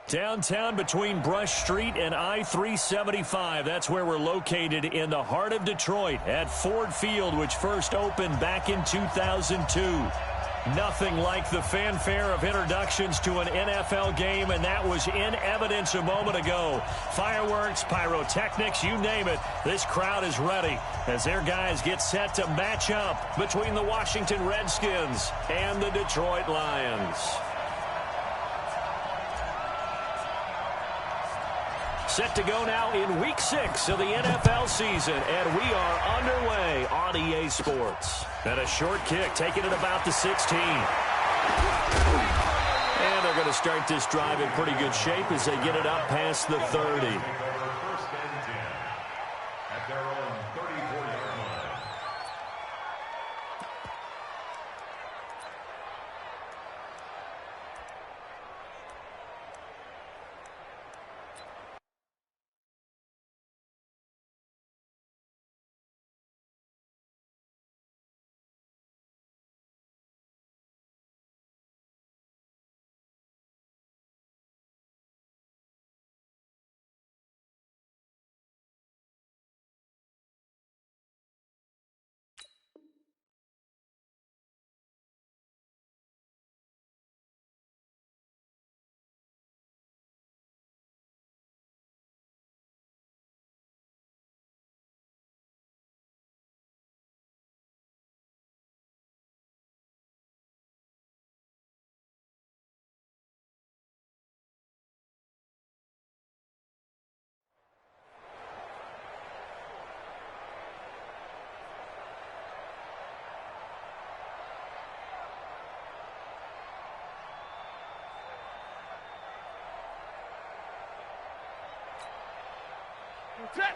Downtown between Brush Street and I-375. That's where we're located in the heart of Detroit at Ford Field, which first opened back in 2002. Nothing like the fanfare of introductions to an NFL game, and that was in evidence a moment ago. Fireworks, pyrotechnics, you name it. This crowd is ready as their guys get set to match up between the Washington Redskins and the Detroit Lions. Set to go now in Week 6 of the NFL season, and we are underway on EA Sports. And a short kick, taking it about the 16. And they're going to start this drive in pretty good shape as they get it up past the 30. First and 10 at their own 34-yard line.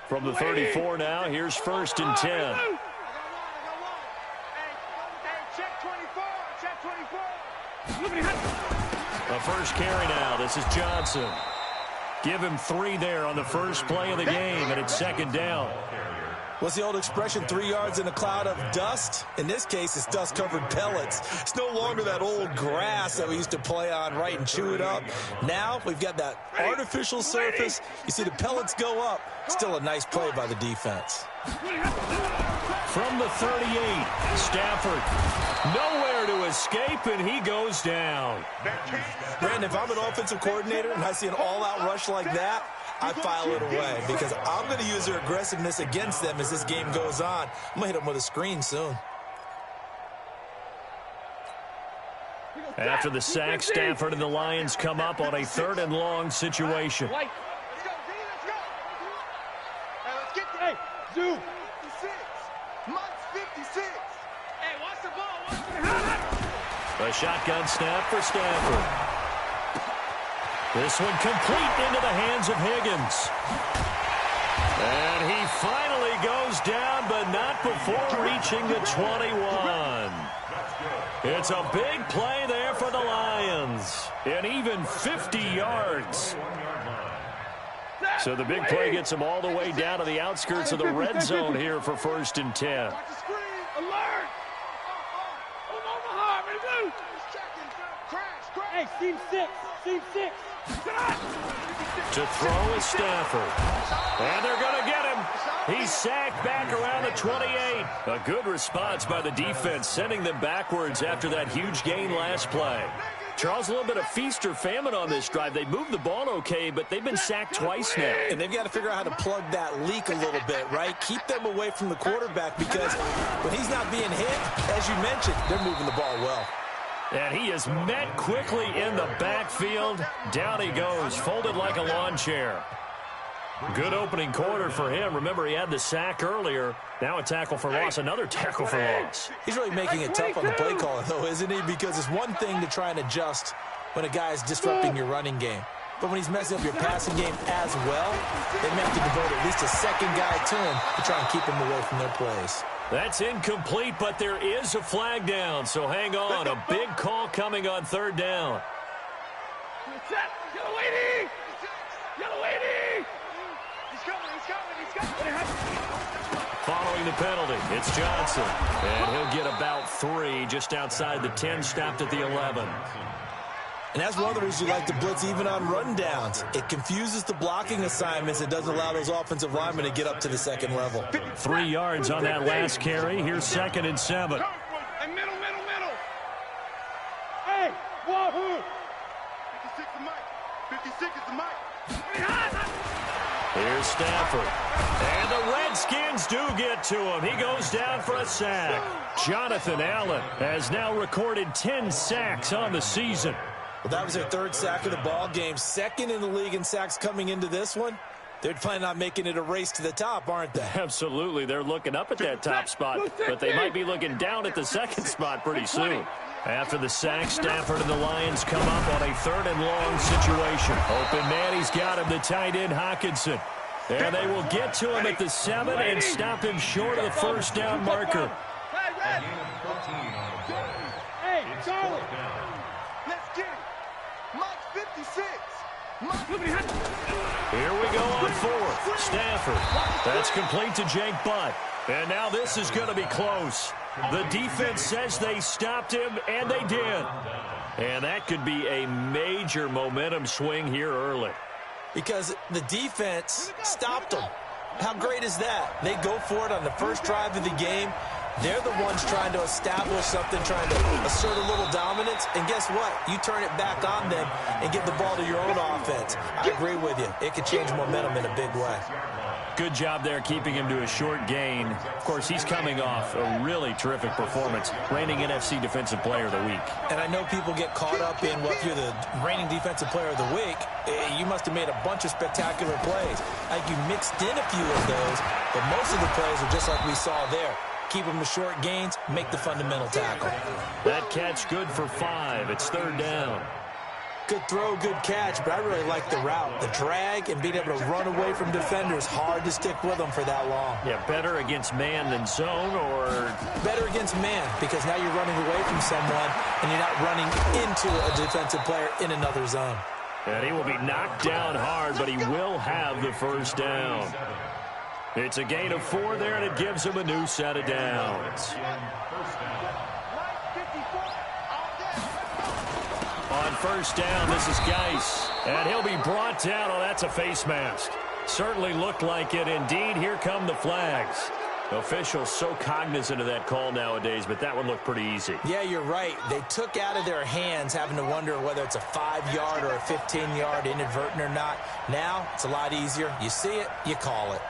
From the 34 now, here's first and 10. The first carry now. This is Johnson. Give him 3 there on the first play of the game, and it's second down. What's the old expression, 3 yards in a cloud of dust? In this case, it's dust-covered pellets. It's no longer that old grass that we used to play on, right, and chew it up. Now we've got that artificial surface. You see the pellets go up. Still a nice play by the defense. From the 38, Stafford. Nowhere to escape, and he goes down. Brandon, if I'm an offensive coordinator and I see an all-out rush like that, I file it away because I'm going to use their aggressiveness against them as this game goes on. I'm going to hit them with a screen soon. After the sack, Stafford and the Lions come up on a 3rd and long situation. Let's go. Hey, Zoom. 56. Mike's 56. Hey, watch the ball. A shotgun snap for Stafford. This one complete into the hands of Higgins. And he finally goes down, but not before reaching the 21. It's a big play there for the Lions. And even 50 yards. So the big play gets them all the way down to the outskirts of the red zone here for first and 10. Alert! Omaha, ready to move! Hey, team 6. Team 6. To throw is Stafford. And they're going to get him. He's sacked back around the 28. A good response by the defense, sending them backwards after that huge gain last play. Charles, a little bit of feast or famine on this drive. They moved the ball okay, but they've been sacked twice now. And they've got to figure out how to plug that leak a little bit, right? Keep them away from the quarterback because when he's not being hit, as you mentioned, they're moving the ball well. And he is met quickly in the backfield. Down he goes, folded like a lawn chair. Good opening quarter for him. Remember, he had the sack earlier. Now a tackle for loss, another tackle for loss. He's really making it tough on the play caller, though, isn't he? Because it's one thing to try and adjust when a guy is disrupting your running game. But when he's messing up your passing game as well, they may have to devote at least a second guy to him to try and keep him away from their plays. That's incomplete, but there is a flag down, so hang on. A big call coming on 3rd down. Yellow lady! Yellow lady! He's coming. Following the penalty, it's Johnson. And he'll get about 3 just outside the 10, stopped at the 11. And that's one of the reasons you like to blitz even on run downs. It confuses the blocking assignments. It doesn't allow those offensive linemen to get up to the second level. 3 yards on that last carry. Here's 2nd and 7. Hey, middle. Hey, wahoo! 56 is Mike. 56 is the Mike. Here's Stafford. And the Redskins do get to him. He goes down for a sack. Jonathan Allen has now recorded 10 sacks on the season. Well, that was their 3rd sack of the ball game. 2nd in the league in sacks coming into this one. They're planning on making it a race to the top, aren't they? Absolutely. They're looking up at that top spot, but they might be looking down at the 2nd spot pretty soon. After the sack, Stafford and the Lions come up on a 3rd and long situation. Open man, he's got him, the tight end Hockenson. And they will get to him at the 7 and stop him short of the 1st down marker. Hey, Charlie. Let's get it. Mike 56. Here we go on 4th. Stafford. That's complete to Jake Butt. And now this is going to be close. The defense says they stopped him, and they did. And that could be a major momentum swing here early. Because the defense stopped them. How great is that? They go for it on the first drive of the game. They're the ones trying to establish something, trying to assert a little dominance. And guess what? You turn it back on them and get the ball to your own offense. I agree with you. It could change momentum in a big way. Good job there keeping him to a short gain. Of course, he's coming off a really terrific performance, reigning NFC Defensive Player of the Week. And I know people get caught up in, well, if you're the reigning Defensive Player of the Week, you must have made a bunch of spectacular plays. I think you mixed in a few of those, but most of the plays are just like we saw there. Keep them to short gains, make the fundamental tackle. That catch good for 5. It's 3rd down. Good throw, good catch, but I really like the route. The drag and being able to run away from defenders, hard to stick with them for that long. Yeah, better against man than zone, or? Better against man, because now you're running away from someone and you're not running into a defensive player in another zone. And he will be knocked down hard, but he will have the 1st down. It's a gain of 4 there, and it gives him a new set of downs. On 1st down, this is Geis, and he'll be brought down. Oh, that's a face mask. Certainly looked like it. Indeed, here come the flags. Officials so cognizant of that call nowadays, but that one looked pretty easy. Yeah, you're right. They took out of their hands having to wonder whether it's a 5-yard or a 15-yard inadvertent or not. Now, it's a lot easier. You see it, you call it.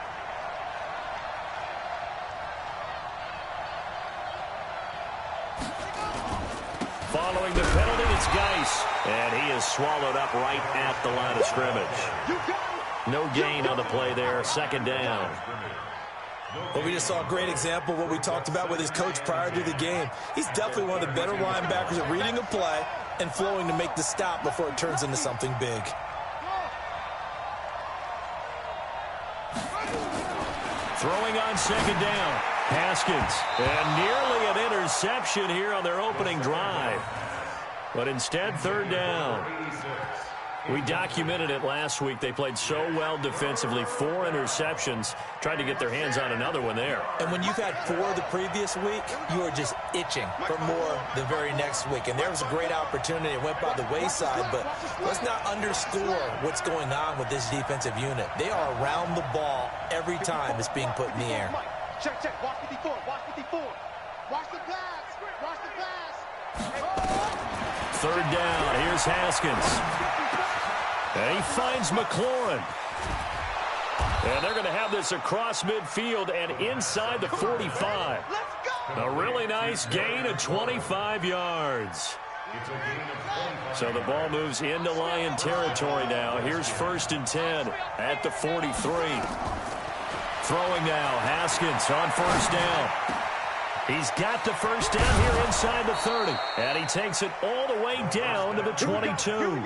Following the penalty, it's Geis. And he is swallowed up right at the line of scrimmage. No gain on the play there. 2nd down. Well, we just saw a great example of what we talked about with his coach prior to the game. He's definitely one of the better linebackers at reading a play and flowing to make the stop before it turns into something big. Throwing on 2nd down. Haskins, and nearly an interception here on their opening drive. But instead, 3rd down. We documented it last week. They played so well defensively. 4 interceptions. Tried to get their hands on another one there. And when you've had 4 the previous week, you are just itching for more the very next week. And there was a great opportunity. It went by the wayside, but let's not underscore what's going on with this defensive unit. They are around the ball every time it's being put in the air. Check. Watch 54. Watch the glass. Watch the glass. 3rd down. Here's Haskins. And he finds McLaurin. And they're going to have this across midfield and inside the 45. A really nice gain of 25 yards. So the ball moves into Lion territory now. Here's 1st and 10 at the 43. Throwing now, Haskins on 1st down. He's got the 1st down here inside the 30. And he takes it all the way down to the 22.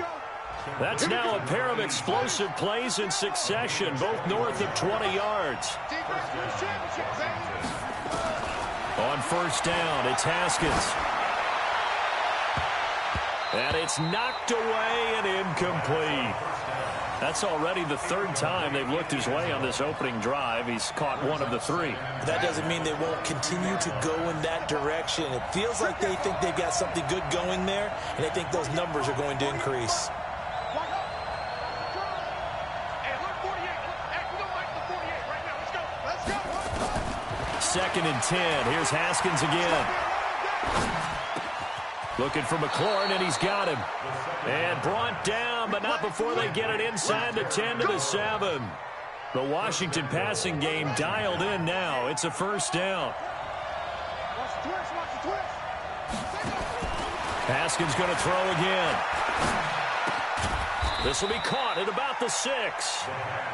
That's now a pair of explosive plays in succession, both north of 20 yards. On 1st down, it's Haskins. And it's knocked away and incomplete. That's already the third time they've looked his way on this opening drive. He's caught one of the three. That doesn't mean they won't continue to go in that direction. It feels like they think they've got something good going there, and they think those numbers are going to increase. Second and 10. Here's Haskins again. Looking for McLaurin, and he's got him. And brought down, but not before they get it inside the 10 to the 7. The Washington passing game dialed in now. It's a first down. Haskins going to throw again. This will be caught at about the 6.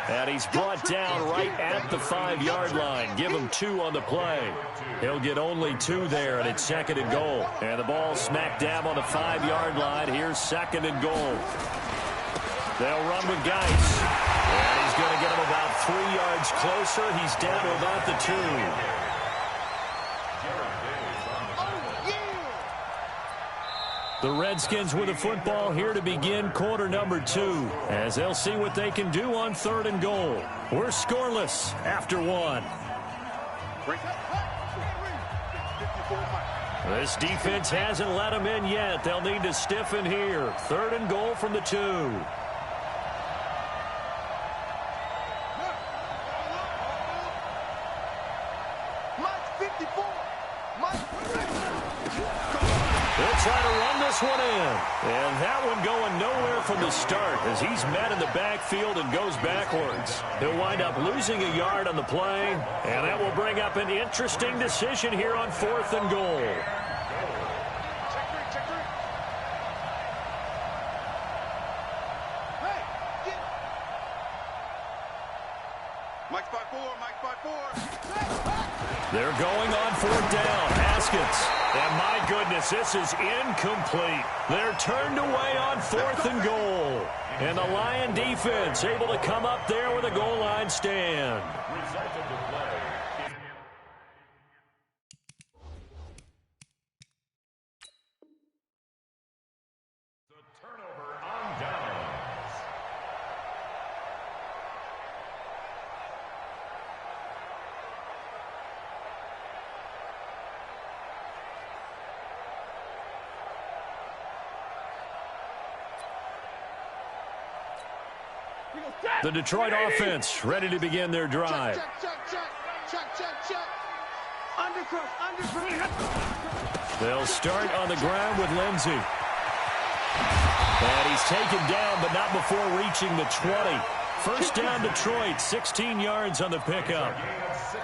And he's brought down right at the 5-yard line. Give him 2 on the play. He'll get only 2 there, and it's second and goal. And the ball smack dab on the 5-yard line. Here's second and goal. They'll run with Geis. And he's going to get him about 3 yards closer. He's down to about the 2. The Redskins with the football here to begin quarter number 2, as they'll see what they can do on third and goal. We're scoreless after 1. This defense hasn't let them in yet. They'll need to stiffen here. Third and goal from the 2. They'll try to run this one in. And that one going nowhere from the start as he's met in the backfield and goes backwards. He'll wind up losing a yard on the play, and that will bring up an interesting decision here on fourth and goal. They're going on fourth down. Haskins. And my goodness, this is incomplete. They're turned away on fourth and goal. And the Lion defense able to come up there with a goal line stand. Result of the play. The turnover on downs. The Detroit offense ready to begin their drive. Check. They'll start on the ground with Lindsey. And he's taken down, but not before reaching the 20. First down, Detroit, 16 yards on the pickup.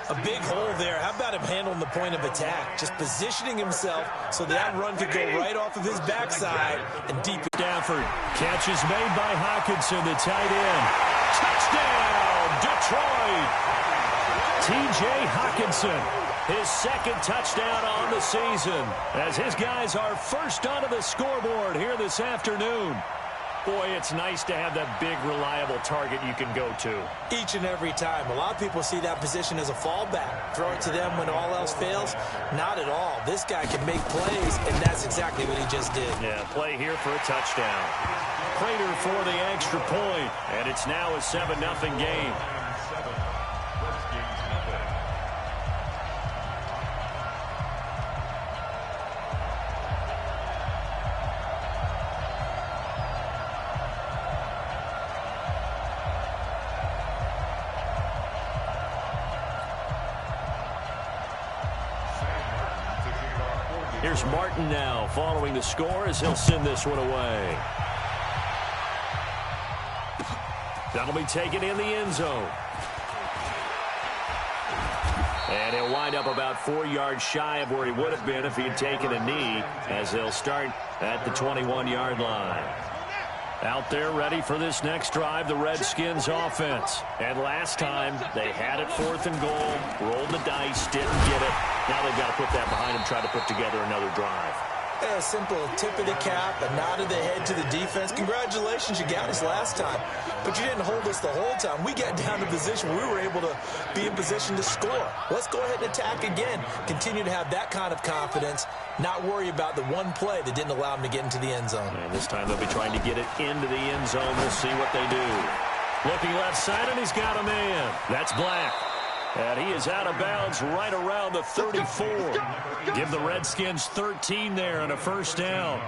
A big hole there. How about him handling the point of attack? Just positioning himself so that run could go right off of his backside and deep. Stafford. Catch is made by Hockenson, the tight end. Touchdown, Detroit! T.J. Hockenson, his second touchdown on the season, as his guys are first onto the scoreboard here this afternoon. Boy, it's nice to have that big, reliable target you can go to. Each and every time. A lot of people see that position as a fallback. Throw it to them when all else fails. Not at all. This guy can make plays, and that's exactly what he just did. Yeah, play here for a touchdown. Prater for the extra point, and it's now a 7-0 game. Here's Martin now following the score as he'll send this one away. That'll be taken in the end zone. And he'll wind up about 4 yards shy of where he would have been if he had taken a knee, as they'll start at the 21-yard line. Out there ready for this next drive, the Redskins offense. And last time, they had it fourth and goal, rolled the dice, didn't get it. Now they've got to put that behind them, try to put together another drive. A simple tip of the cap, a nod of the head to the defense. Congratulations, you got us last time. But you didn't hold us the whole time. We got down to position where we were able to be in position to score. Let's go ahead and attack again. Continue to have that kind of confidence, not worry about the one play that didn't allow them to get into the end zone. And this time they'll be trying to get it into the end zone. We'll see what they do. Looking left side, and he's got a man. That's Black. And he is out of bounds right around the 34. Give the Redskins 13 there and a first down.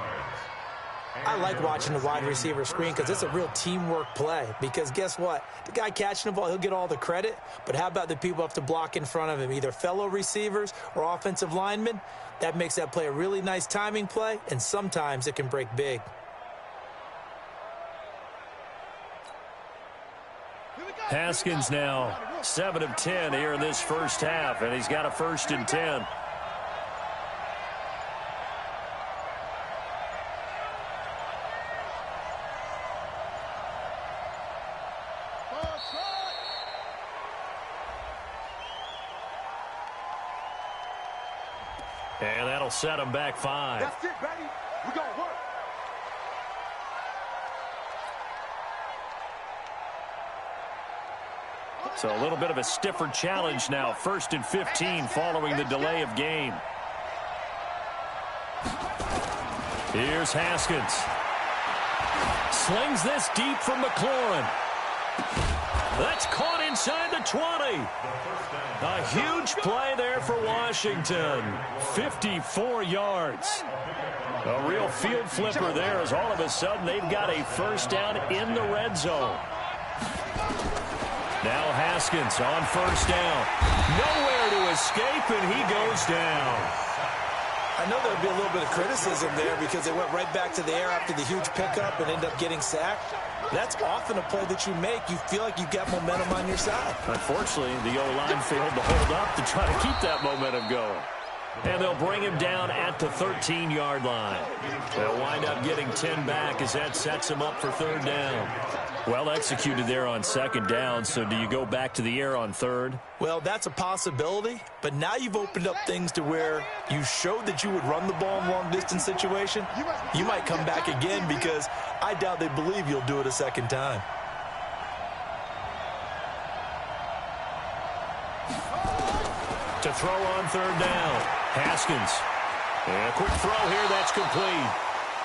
I like watching the wide receiver screen because it's a real teamwork play. Because guess what? The guy catching the ball, he'll get all the credit. But how about the people up to block in front of him, either fellow receivers or offensive linemen? That makes that play a really nice timing play, and sometimes it can break big. Haskins now 7 of 10 here in this first half, and he's got a 1st and 10. And that'll set him back 5. That's it, baby. We're going to work. So a little bit of a stiffer challenge now. 1st and 15 following the delay of game. Here's Haskins. Slings this deep from McLaurin. That's caught inside the 20. A huge play there for Washington. 54 yards. A real field flipper there as all of a sudden they've got a first down in the red zone. Now Haskins on first down. Nowhere to escape, and he goes down. I know there'll be a little bit of criticism there because they went right back to the air after the huge pickup and ended up getting sacked. That's often a play that you make. You feel like you've got momentum on your side. Unfortunately, the O-line failed to hold up to try to keep that momentum going. And they'll bring him down at the 13-yard line. They'll wind up getting 10 back as that sets him up for 3rd down. Well executed there on 2nd down, so do you go back to the air on 3rd? Well, that's a possibility, but now you've opened up things to where you showed that you would run the ball in long-distance situation. You might come back again because I doubt they believe you'll do it a 2nd time. To throw on 3rd down. Haskins. And a quick throw here, that's complete.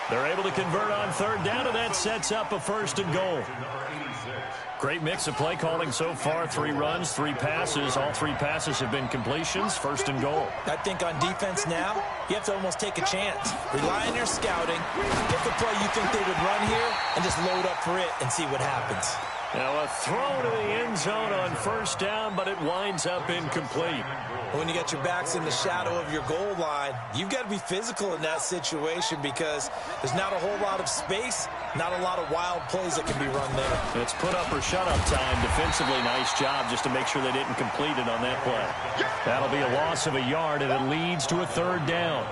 They're able to convert on 3rd down, and that sets up a 1st and goal. Great mix of play calling so far. 3 runs, 3 passes. All 3 passes have been completions. 1st and goal. I think on defense now, you have to almost take a chance. Rely on your scouting. Get the play you think they would run here, and just load up for it and see what happens. Now a throw to the end zone on 1st down, but it winds up incomplete. When you got your backs in the shadow of your goal line, you've got to be physical in that situation because there's not a whole lot of space, not a lot of wild plays that can be run there. It's put up or shut up time. Defensively, nice job just to make sure they didn't complete it on that play. That'll be a loss of a yard, and it leads to a 3rd down.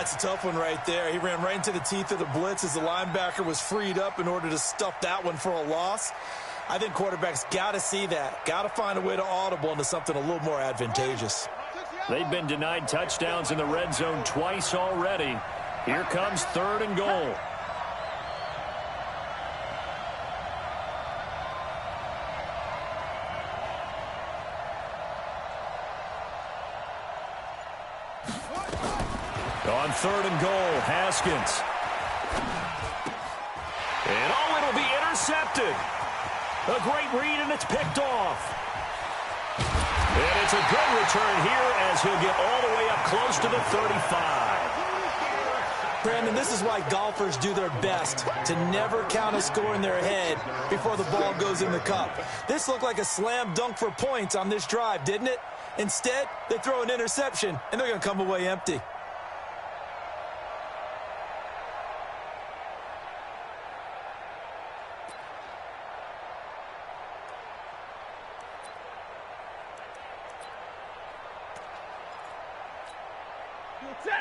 It's a tough one right there. He ran right into the teeth of the blitz as the linebacker was freed up in order to stuff that one for a loss. I think quarterbacks got to see that. Got to find a way to audible into something a little more advantageous. They've been denied touchdowns in the red zone twice already. Here comes 3rd and goal. On 3rd and goal, Haskins. And it'll be intercepted. A great read, and it's picked off. And it's a good return here as he'll get all the way up close to the 35. Brandon, this is why golfers do their best to never count a score in their head before the ball goes in the cup. This looked like a slam dunk for points on this drive, didn't it? Instead, they throw an interception, and they're going to come away empty.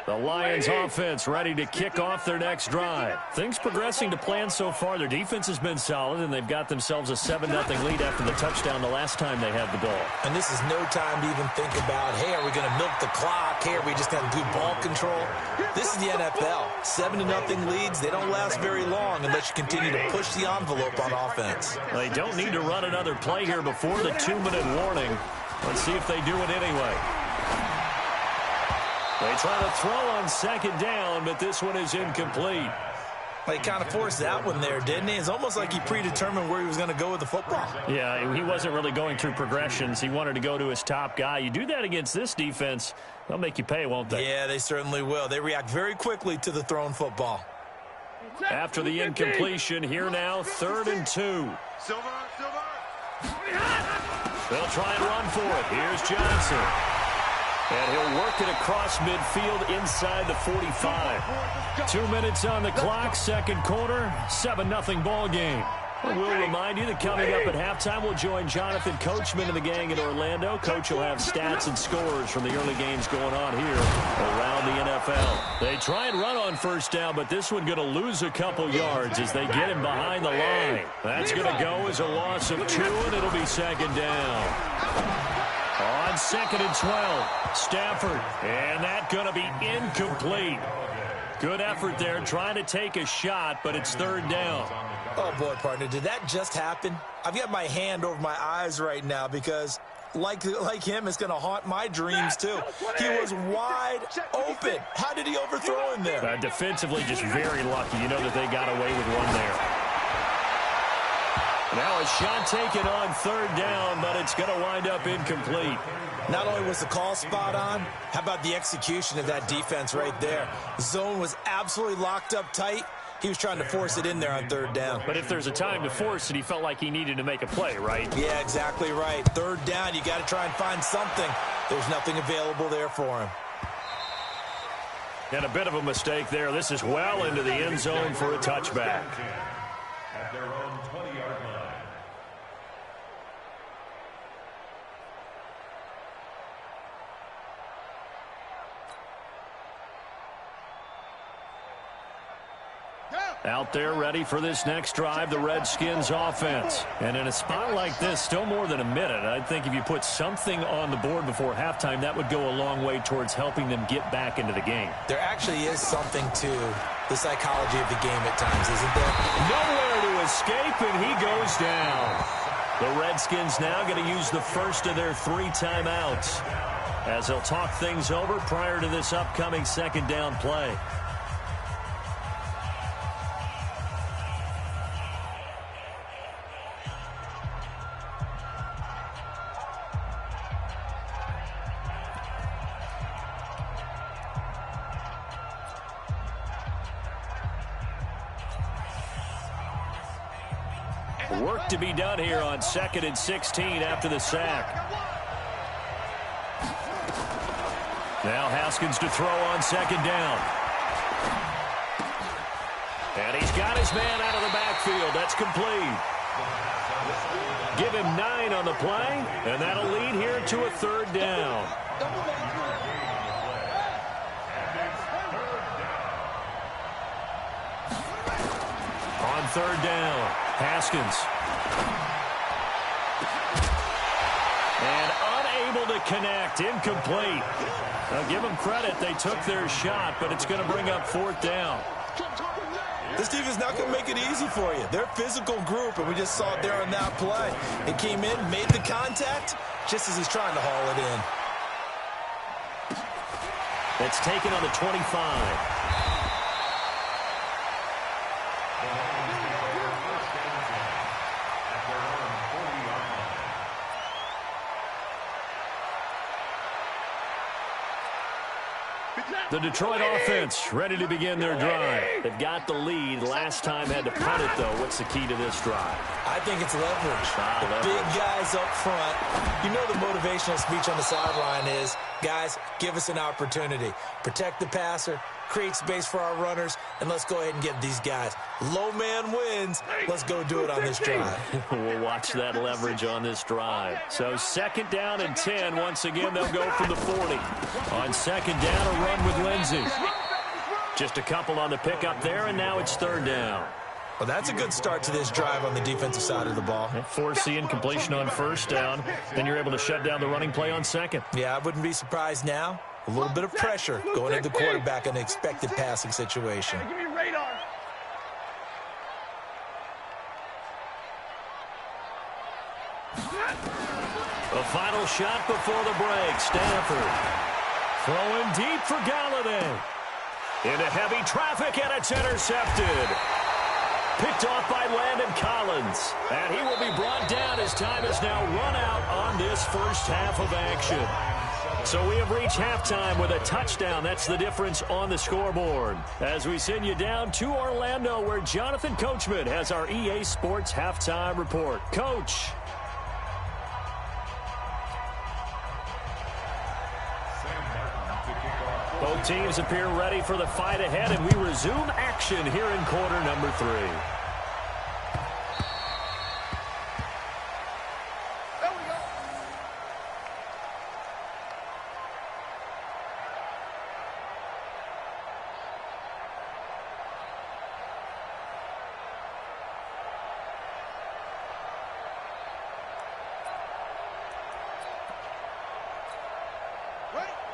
The Lions offense ready to kick off their next drive. Things progressing to plan so far. Their defense has been solid, and they've got themselves a 7-0 lead after the touchdown the last time they had the ball. And this is no time to even think about, hey, are we going to milk the clock? Hey, are we just going to do ball control? This is the NFL. 7-0 leads, they don't last very long unless you continue to push the envelope on offense. They don't need to run another play here before the 2-minute warning. Let's see if they do it anyway. They try to throw on 2nd down, but this one is incomplete. He kind of forced that one there, didn't he? It's almost like he predetermined where he was going to go with the football. Yeah, he wasn't really going through progressions. He wanted to go to his top guy. You do that against this defense, they'll make you pay, won't they? Yeah, they certainly will. They react very quickly to the thrown football. After the incompletion, here now, 3rd and 2. Silver. They'll try and run for it. Here's Johnson. And he'll work it across midfield inside the 45. 2 minutes on the clock, second quarter, 7-0 ball game. We'll remind you that coming up at halftime, we'll join Jonathan Coachman and the gang in Orlando. Coach will have stats and scores from the early games going on here around the NFL. They try and run on first down, but this one going to lose a couple yards as they get him behind the line. That's going to go as a loss of 2, and it'll be second down. On 2nd and 12, Stafford, and that's going to be incomplete. Good effort there, trying to take a shot, but it's 3rd down. Oh, boy, partner, did that just happen? I've got my hand over my eyes right now because, like him, it's going to haunt my dreams, too. He was wide open. How did he overthrow him there? Defensively, just very lucky. You know that they got away with one there. Now a shot taken on 3rd down, but it's going to wind up incomplete. Not only was the call spot on, how about the execution of that defense right there? Zone was absolutely locked up tight. He was trying to force it in there on 3rd down. But if there's a time to force it, he felt like he needed to make a play, right? Yeah, exactly right. 3rd down, you got to try and find something. There's nothing available there for him. And a bit of a mistake there. This is well into the end zone for a touchback. At their own 20-yard line. Out there ready for this next drive, the Redskins offense. And in a spot like this, still more than a minute, I think if you put something on the board before halftime, that would go a long way towards helping them get back into the game. There actually is something to the psychology of the game at times, isn't there? Nowhere to escape, and he goes down. The Redskins now going to use the first of their 3 timeouts as they'll talk things over prior to this upcoming second down play. Work to be done here on 2nd and 16 after the sack. Now Haskins to throw on 2nd down. And he's got his man out of the backfield. That's complete. Give him 9 on the play, and that'll lead here to a 3rd down. On 3rd down, Haskins. And unable to connect, incomplete. Now give them credit, they took their shot, but it's going to bring up 4th down. This team is not going to make it easy for you. They're a physical group, and we just saw it there on that play. He came in, made the contact, just as he's trying to haul it in. It's taken on the 25. The Detroit offense ready to begin their drive. They've got the lead. Last time had to punt it, though. What's the key to this drive? I think it's leverage. The big guys up front. You know the motivational speech on the sideline is, guys, give us an opportunity. Protect the passer, create space for our runners, and let's go ahead and get these guys. Low man wins. Let's go do it on this drive. We'll watch that leverage on this drive. So 2nd down and 10. Once again, they'll go from the 40. On 2nd down, a run with Lindsey. Just a couple on the pickup there, and now it's 3rd down. Well, that's a good start to this drive on the defensive side of the ball. Force the incompletion on 1st down. Then you're able to shut down the running play on 2nd. Yeah, I wouldn't be surprised now. A little bit of pressure going into the quarterback in an expected passing situation. Give me radar. The final shot before the break. Stanford throwing deep for Galladay. Into heavy traffic, and it's intercepted. Picked off by Landon Collins. And he will be brought down as time is now run out on this first half of action. So we have reached halftime with a touchdown. That's the difference on the scoreboard. As we send you down to Orlando, where Jonathan Coachman has our EA Sports halftime report. Coach. Both teams appear ready for the fight ahead, and we resume action here in quarter number 3.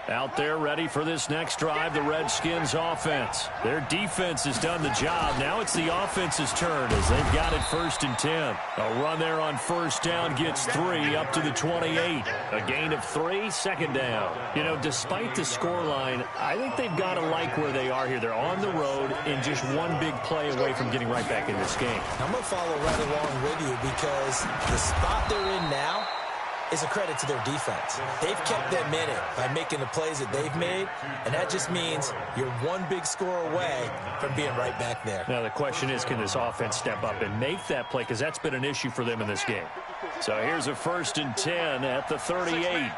Out there ready for this next drive, the Redskins offense. Their defense has done the job. Now it's the offense's turn as they've got it 1st and 10. A run there on first down gets 3 up to the 28. A gain of 3, second down. You know, despite the scoreline, I think they've got to like where they are here. They're on the road and just one big play away from getting right back in this game. I'm going to follow right along with you because the spot they're in now is a credit to their defense. They've kept them in it by making the plays that they've made, and that just means you're one big score away from being right back there. Now the question is, can this offense step up and make that play, because that's been an issue for them in this game. So here's a 1st and 10 at the 38. They'll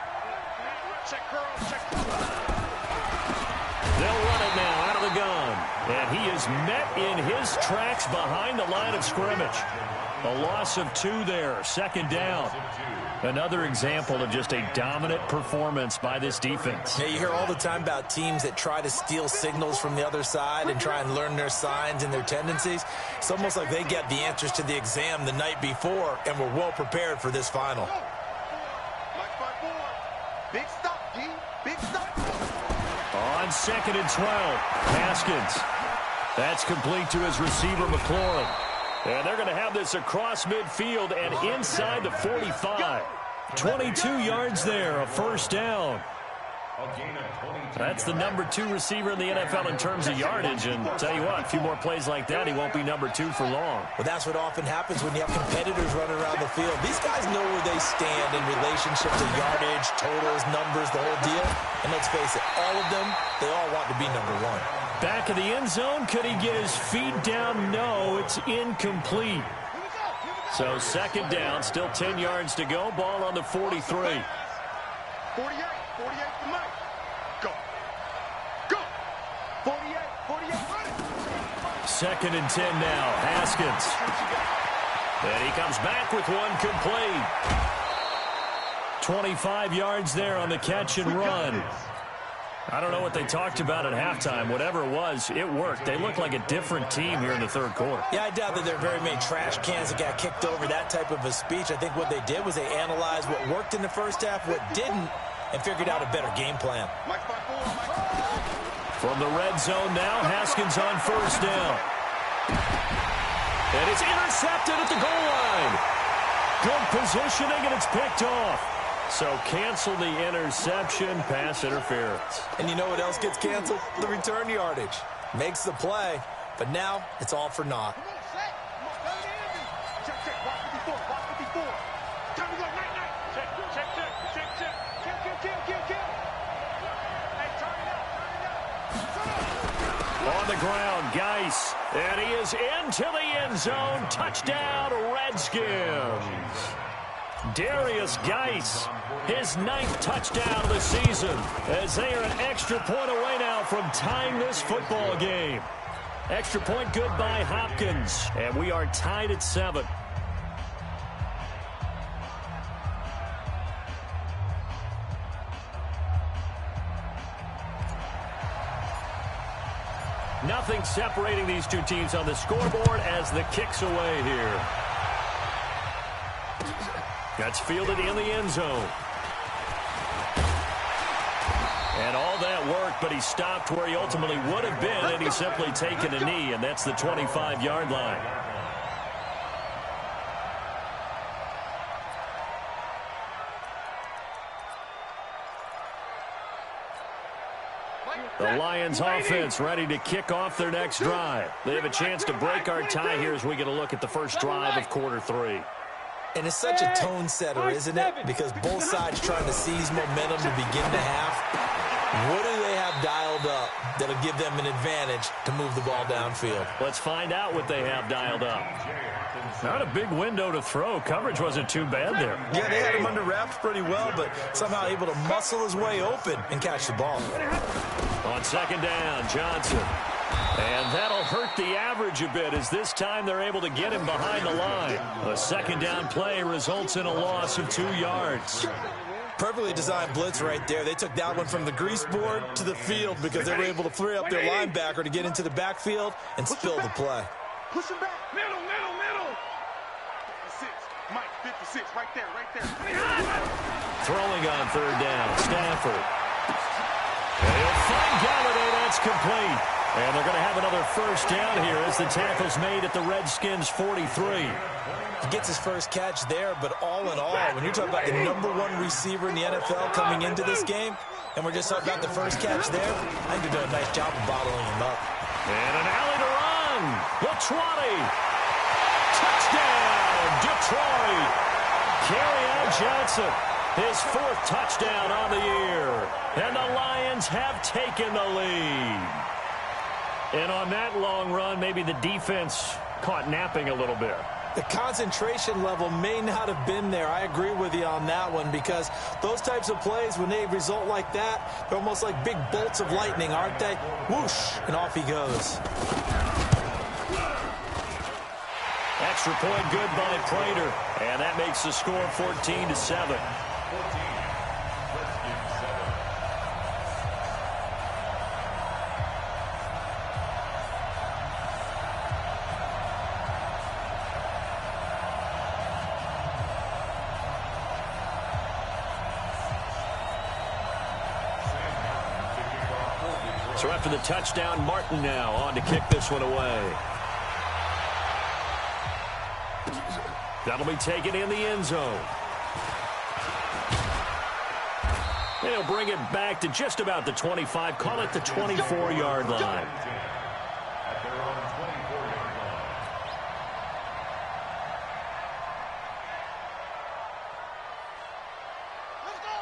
run it now out of the gun, and he is met in his tracks behind the line of scrimmage. A loss of 2 there, second down. Another example of just a dominant performance by this defense. Yeah, you hear all the time about teams that try to steal signals from the other side and try and learn their signs and their tendencies. It's almost like they get the answers to the exam the night before and were well prepared for this final. Big stop, D. Big stop. On 2nd and 12, Haskins. That's complete to his receiver, McLaurin. And they're going to have this across midfield and inside the 45. 22 yards there, a first down. That's the number 2 receiver in the NFL in terms of yardage. And tell you what, a few more plays like that, he won't be number 2 for long. Well, that's what often happens when you have competitors running around the field. These guys know where they stand in relationship to yardage, totals, numbers, the whole deal. And let's face it, all of them, they all want to be number 1. Back of the end zone, could he get his feet down? No, it's incomplete. So 2nd down, still 10 yards to go. Ball on the 43. 48 to Mike. Go. Go. 48, run it. 2nd and 10 now, Haskins. And he comes back with one complete. 25 yards there on the catch and run. I don't know what they talked about at halftime. Whatever it was, it worked. They look like a different team here in the 3rd quarter. Yeah, I doubt that there are very many trash cans that got kicked over, that type of a speech. I think what they did was they analyzed what worked in the first half, what didn't, and figured out a better game plan. From the red zone now, Haskins on first down. And it's intercepted at the goal line. Good positioning, and it's picked off. So cancel the interception, pass interference. And you know what else gets canceled? The return yardage. Makes the play, but now it's all for naught. On the ground, Geis. And he is into the end zone. Touchdown, Redskins. Darius Geis, his 9th touchdown of the season, as they are an extra point away now from tying this football game. Extra point good by Hopkins, and we are tied at 7. Nothing separating these two teams on the scoreboard as the kick's away here. That's fielded in the end zone. And all that worked, but he stopped where he ultimately would have been, and he's simply taken a knee, and that's the 25-yard line. The Lions offense ready to kick off their next drive. They have a chance to break our tie here as we get a look at the first drive of quarter 3. And it's such a tone setter, isn't it? Because both sides trying to seize momentum to begin the half. What do they have dialed up that'll give them an advantage to move the ball downfield? Let's find out what they have dialed up. Not a big window to throw. Coverage wasn't too bad there. Yeah, they had him under wraps pretty well, but somehow able to muscle his way open and catch the ball. On second down, Johnson. And that'll hurt the average a bit as this time they're able to get him behind the line. A second down play results in a loss of 2 yards. Perfectly designed blitz right there. They took that one from the grease board to the field because they were able to free up their linebacker to get into the backfield and spill the play. Push him back. Middle. 56. Mike, 56. Right there. Throwing on third down, Stafford. And he'll find Galladay. That's complete. And they're going to have another first down here as the tackle's made at the Redskins' 43. He gets his first catch there, but all in all, when you're talking about the #1 receiver in the NFL coming into this game, and we're just talking about the first catch there, I think they're doing a nice job of bottling him up. And an alley to run. The 20. Touchdown, Detroit. Kerryon Johnson, his 4th touchdown on the year. And the Lions have taken the lead. And on that long run, maybe the defense caught napping a little bit. The concentration level may not have been there. I agree with you on that one because those types of plays, when they result like that, they're almost like big bolts of lightning, aren't they? Whoosh, and off he goes. Extra point good by Prater. And that makes the score 14-7. So after the touchdown, Martin now on to kick this one away. That'll be taken in the end zone. They'll bring it back to just about the 25. Call it the 24-yard line.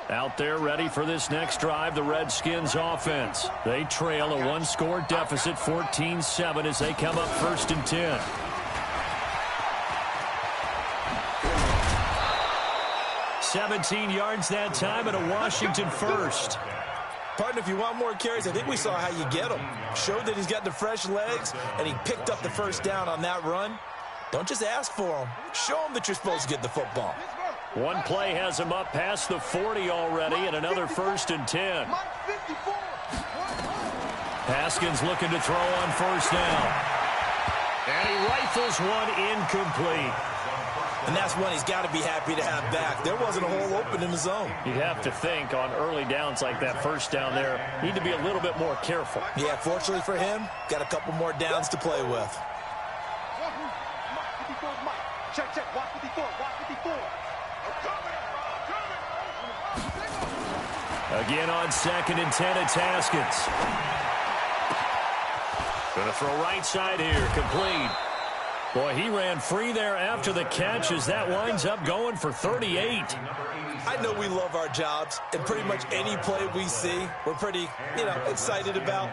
Out there ready for this next drive, the Redskins offense. They trail a 1-score deficit, 14-7 as they come up 1st and 10. "17 yards that time and a Washington first." Partner, if you want more carries, I think we saw how you get him. Showed that he's got the fresh legs, and he picked up the first down on that run. Don't just ask for him. Show him that you're supposed to get the football. One play has him up past the 40 already, and another 1st and 10. Haskins looking to throw on 1st down. And he rifles one incomplete. And that's one he's got to be happy to have back. There wasn't a hole open in the zone. You'd have to think on early downs like that 1st down there, need to be a little bit more careful. Yeah, fortunately for him, got a couple more downs to play with. Check. Watch 54. Again on 2nd and 10, it's Haskins. Going to throw right side here, complete. Boy, he ran free there after the catch as that winds up going for 38. I know we love our jobs, and pretty much any play we see, we're pretty, excited about.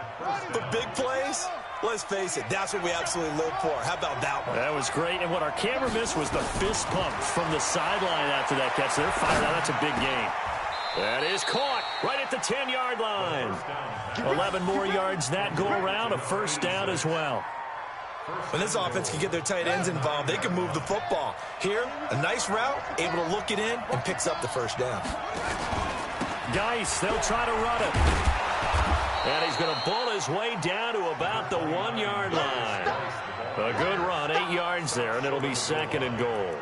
But big plays, let's face it, that's what we absolutely live for. How about that one? That was great, and what our camera missed was the fist pump from the sideline after that catch. They're fired out. That's a big game. That is caught right at the 10-yard line. 11 more yards that go around, a 1st down as well. When this offense can get their tight ends involved, they can move the football. Here, a nice route, able to look it in, and picks up the 1st down. Geis, they'll try to run it. And he's going to bull his way down to about the 1-yard line. A good run, 8 yards there, and it'll be 2nd and goal.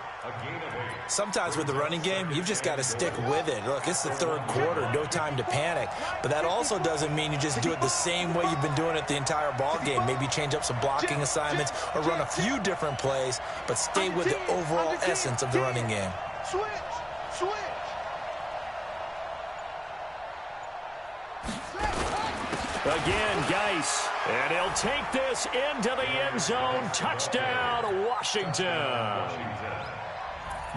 Sometimes with the running game, you've just got to stick with it. Look, it's the 3rd quarter, no time to panic. But that also doesn't mean you just do it the same way you've been doing it the entire ball game. Maybe change up some blocking assignments or run a few different plays, but stay with the overall essence of the running game. Switch. Again, Geis. And he'll take this into the end zone. Touchdown, Washington.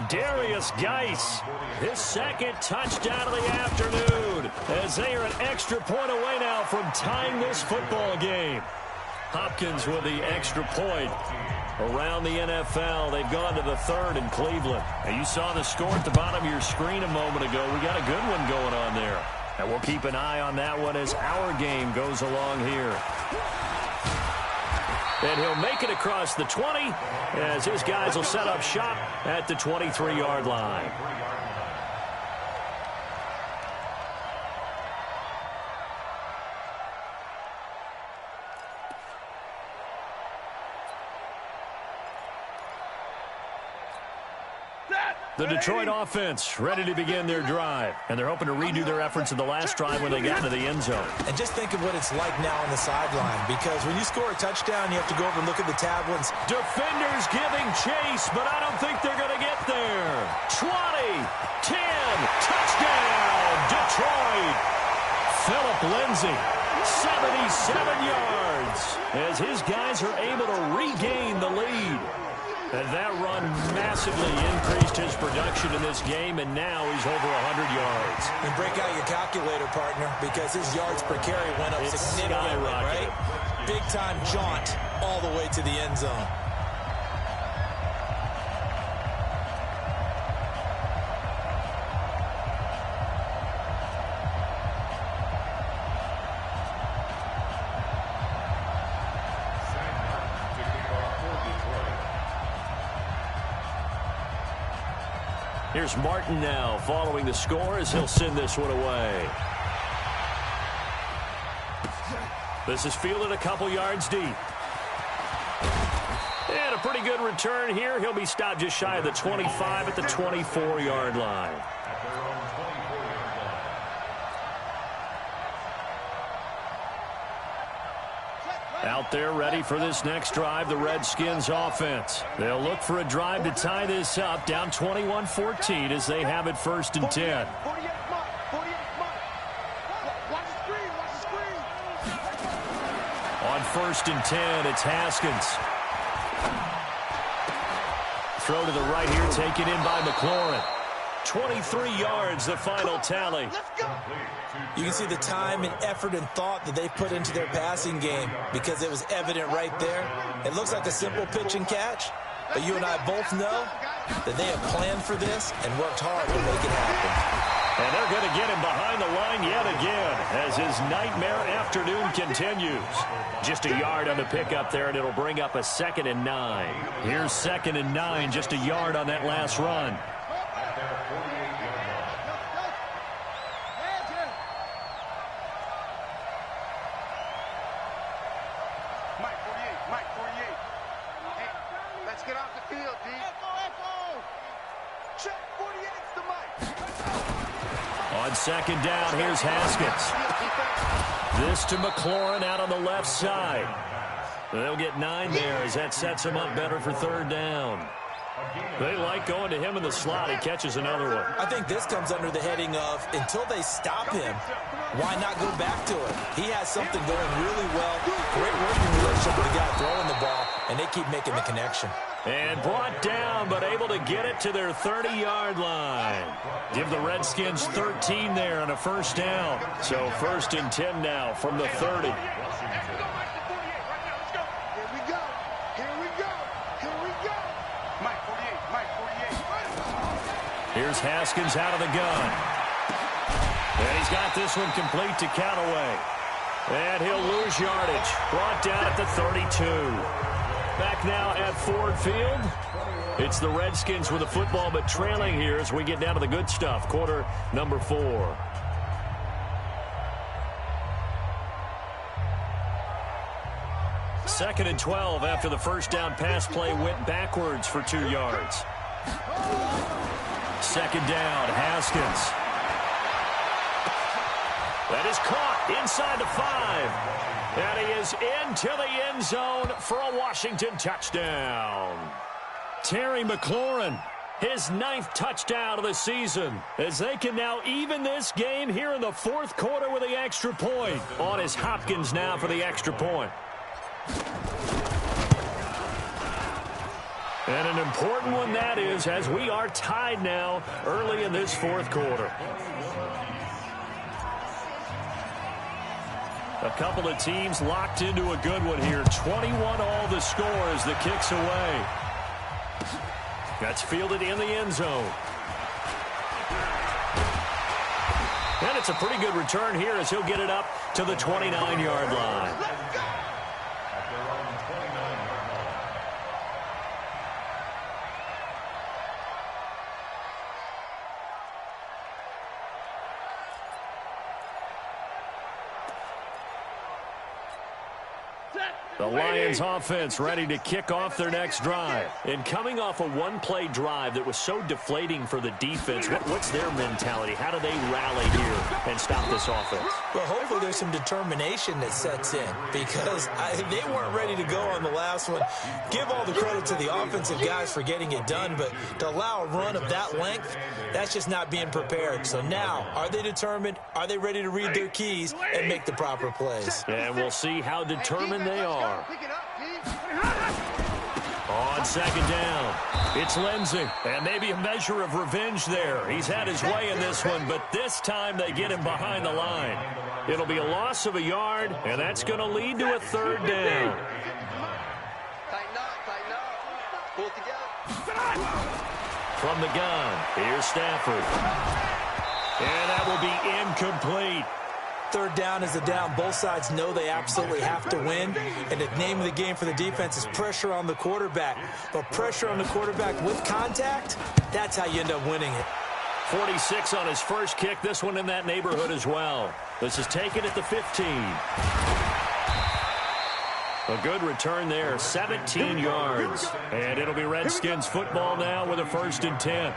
Darius Geis, his second touchdown of the afternoon, as they are an extra point away now from tying this football game. Hopkins with the extra point. Around the NFL, they've gone to the third in Cleveland. And you saw the score at the bottom of your screen a moment ago. We got a good one going on there. And we'll keep an eye on that one as our game goes along here. And he'll make it across the 20 as his guys will set up shop at the 23-yard line. The Detroit offense ready to begin their drive. And they're hoping to redo their efforts in the last drive when they got into the end zone. And just think of what it's like now on the sideline, because when you score a touchdown, you have to go over and look at the tablets. Defenders giving chase, but I don't think they're going to get there. 20, 10, touchdown, Detroit. Philip Lindsay, 77 yards, as his guys are able to regain the lead. And that run massively increased his production in this game, and now he's over 100 yards. And break out your calculator, partner, because his yards per carry went up significantly, right? Big-time jaunt all the way to the end zone. Here's Martin now following the score as he'll send this one away. This is fielded a couple yards deep. And a pretty good return here. He'll be stopped just shy of the 25 at the 24-yard line. Out there ready for this next drive, the Redskins offense. They'll look for a drive to tie this up, down 21-14 as they have it 1st and 10. On 1st and 10, it's Haskins. Throw to the right here, taken in by McLaurin. 23 yards, the final tally. You can see the time and effort and thought that they've put into their passing game, because it was evident right there. It looks like a simple pitch and catch, but you and I both know that they have planned for this and worked hard to make it happen. And they're going to get him behind the line yet again as his nightmare afternoon continues. Just a yard on the pickup there, and it'll bring up a 2nd and 9. Here's 2nd and 9, just a yard on that last run. On 2nd down, here's Haskins. This to McLaurin out on the left side. They'll get 9 there as that sets him up better for 3rd down. They like going to him in the slot. He catches another one. I think this comes under the heading of, until they stop him, why not go back to it? He has something going really well. Great working relationship with the guy throwing the ball, and they keep making the connection. And brought down, but able to get it to their 30-yard line. Give the Redskins 13 there on a 1st down. So 1st and 10 now from the 30. Here's Haskins out of the gun. And he's got this one complete to Callaway. And he'll lose yardage. Brought down at the 32. Back now at Ford Field. It's the Redskins with the football, but trailing here as we get down to the good stuff. Quarter number 4. Second and 12 after the 1st down pass play went backwards for 2 yards. 2nd down, Haskins. That is caught inside the 5. And he is into the end zone for a Washington touchdown. Terry McLaurin, His 9th touchdown of the season, as they can now even this game here in the 4th quarter with the extra point. On is Hopkins now for the extra point. And an important one that is, as we are tied now early in this 4th quarter. A couple of teams locked into a good one here. 21 all the score as the kick's away. That's fielded in the end zone. And it's a pretty good return here as he'll get it up to the 29-yard line. The Lions offense ready to kick off their next drive. And coming off a one-play drive that was so deflating for the defense, what's their mentality? How do they rally here and stop this offense? Well, hopefully there's some determination that sets in because they weren't ready to go on the last one. Give all the credit to the offensive guys for getting it done, but to allow a run of that length, that's just not being prepared. So now, are they determined? Are they ready to read their keys and make the proper plays? And we'll see how determined they are. On second down, it's Lindsey. And maybe a measure of revenge there. He's had his way in this one, but this time they get him behind the line. It'll be a loss of a yard, and that's going to lead to a 3rd down. Tighten up. Pull it together. From the gun, here's Stafford. And that will be incomplete. 3rd down is a down. Both sides know they absolutely have to win. And the name of the game for the defense is pressure on the quarterback. But pressure on the quarterback with contact, that's how you end up winning it. 46 on his first kick. This one in that neighborhood as well. This is taken at the 15. A good return there, 17 yards. And it'll be Redskins football now with a 1st and 10.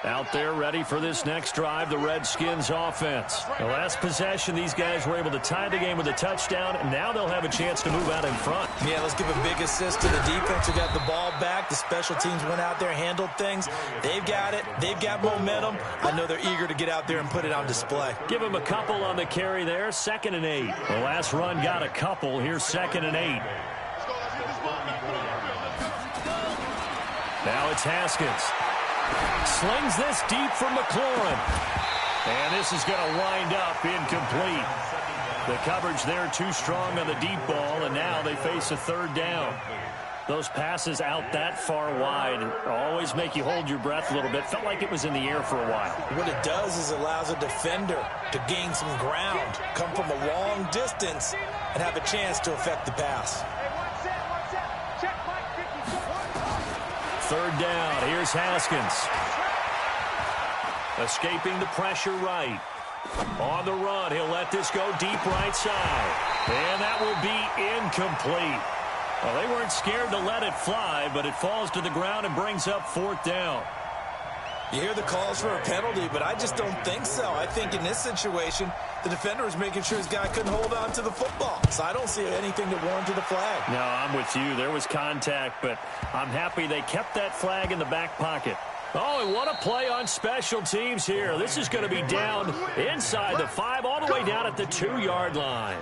Out there ready for this next drive, the Redskins offense. The last possession, these guys were able to tie the game with a touchdown, and now they'll have a chance to move out in front. Yeah, let's give a big assist to the defense who got the ball back. The special teams went out there, handled things. They've got it. They've got momentum. I know they're eager to get out there and put it on display. Give them a couple on the carry there, 2nd and 8. The last run got a couple. Here's 2nd and 8. Now it's Haskins. Slings this deep from McLaurin. And this is going to wind up incomplete. The coverage there too strong on the deep ball, and now they face a 3rd down. Those passes out that far wide always make you hold your breath a little bit. Felt like it was in the air for a while. What it does is allows a defender to gain some ground, come from a long distance, and have a chance to affect the pass. 3rd down. Here's Haskins. Escaping the pressure right. On the run, he'll let this go deep right side. And that will be incomplete. Well, they weren't scared to let it fly, but it falls to the ground and brings up 4th down. You hear the calls for a penalty, but I just don't think so. I think in this situation, the defender was making sure his guy couldn't hold on to the football. So I don't see anything that warranted a flag. No, I'm with you. There was contact, but I'm happy they kept that flag in the back pocket. Oh, and what a play on special teams here. This is going to be down inside the 5, all the way down at the 2-yard line.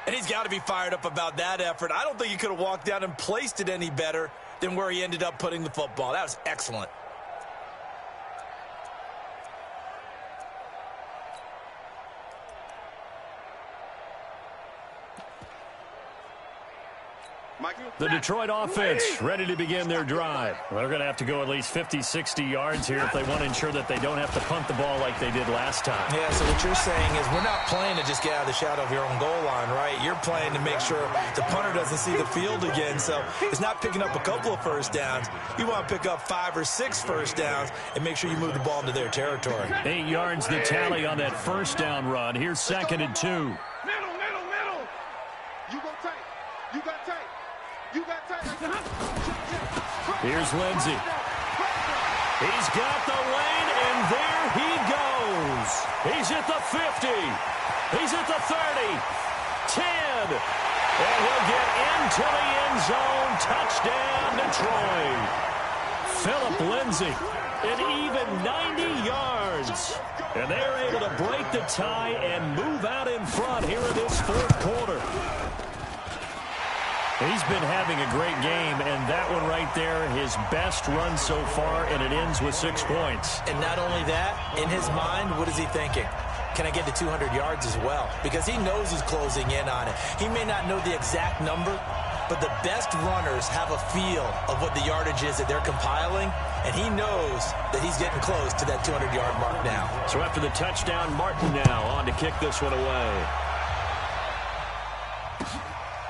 And he's got to be fired up about that effort. I don't think he could have walked down and placed it any better than where he ended up putting the football. That was excellent. The Detroit offense ready to begin their drive. They're going to have to go at least 50, 60 yards here if they want to ensure that they don't have to punt the ball like they did last time. Yeah, so what you're saying is we're not playing to just get out of the shadow of your own goal line, right? You're playing to make sure the punter doesn't see the field again. So it's not picking up a couple of first downs. You want to pick up 5 or 6 first downs and make sure you move the ball into their territory. 8 yards the tally on that first down run. Here's 2nd and 2. Middle. You go tight. You got tight. Here's Lindsey. He's got the lane, and there he goes. He's at the 50. He's at the 30. 10. And he'll get into the end zone. Touchdown, Detroit. Phillip Lindsay, an even 90 yards. And they're able to break the tie and move out in front here in this fourth quarter. He's been having a great game, and that one right there, his best run so far, and it ends with 6 points. And not only that, in his mind, what is he thinking? Can I get to 200 yards as well? Because he knows he's closing in on it. He may not know the exact number, but the best runners have a feel of what the yardage is that they're compiling, and he knows that he's getting close to that 200-yard mark now. So after the touchdown, Martin now on to kick this one away.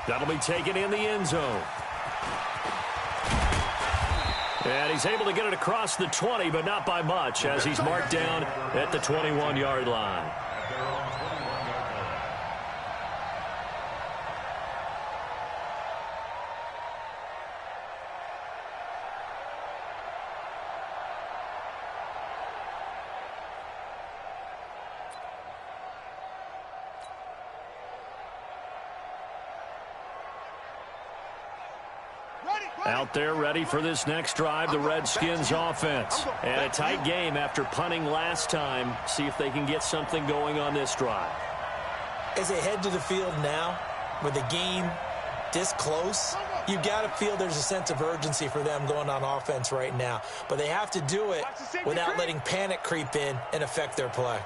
That'll be taken in the end zone. And he's able to get it across the 20, but not by much, as he's marked down at the 21-yard line. Out there ready for this next drive, the Redskins offense. And a tight game after punting last time. See if they can get something going on this drive. As they head to the field now, with the game this close, you got to feel there's a sense of urgency for them going on offense right now. But they have to do it without letting panic creep in and affect their play.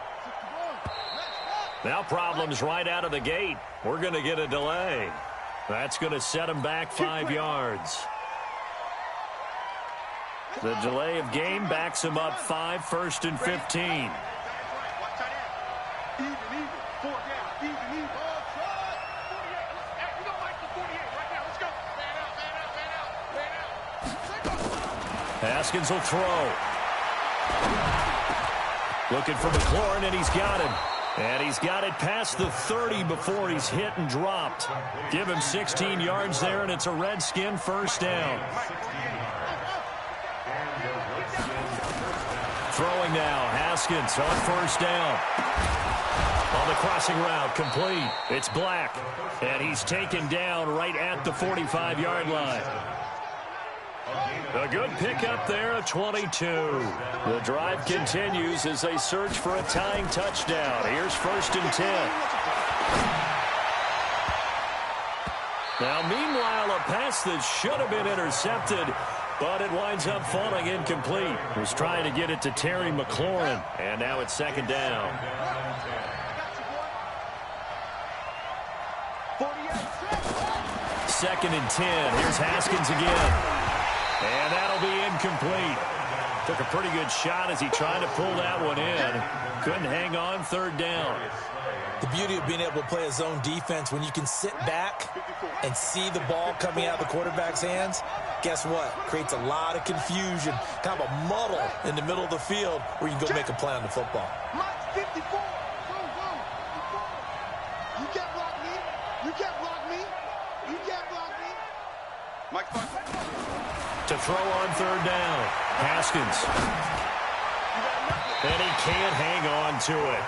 Now problems right out of the gate. We're going to get a delay. That's going to set them back 5 yards. The delay of game backs him up 5, 1st and 15. Even, 4 down, even. Hey, we don't like the 48 right now. Let's go. Man out. Haskins will throw. Looking for McLaurin, and he's got him. And he's got it past the 30 before he's hit and dropped. Give him 16 yards there, and it's a Redskin first down. Throwing now, Haskins on first down. On the crossing route, complete. It's Black, and he's taken down right at the 45-yard line. A good pickup there, a 22. The drive continues as they search for a tying touchdown. Here's 1st and 10. Now, meanwhile, a pass that should have been intercepted, but it winds up falling incomplete. Was trying to get it to Terry McLaurin, and now it's 2nd down. 2nd and 10. Here's Haskins again. And that'll be incomplete. Took a pretty good shot as he tried to pull that one in. Couldn't hang on, 3rd down. The beauty of being able to play a zone defense, when you can sit back and see the ball coming out of the quarterback's hands, guess what? Creates a lot of confusion, kind of a muddle in the middle of the field where you can go make a play on the football. Mike's 54. You can't block me. You can't block me. You can't block me. Mike's 5. To throw on 3rd down. Haskins. And he can't hang on to it.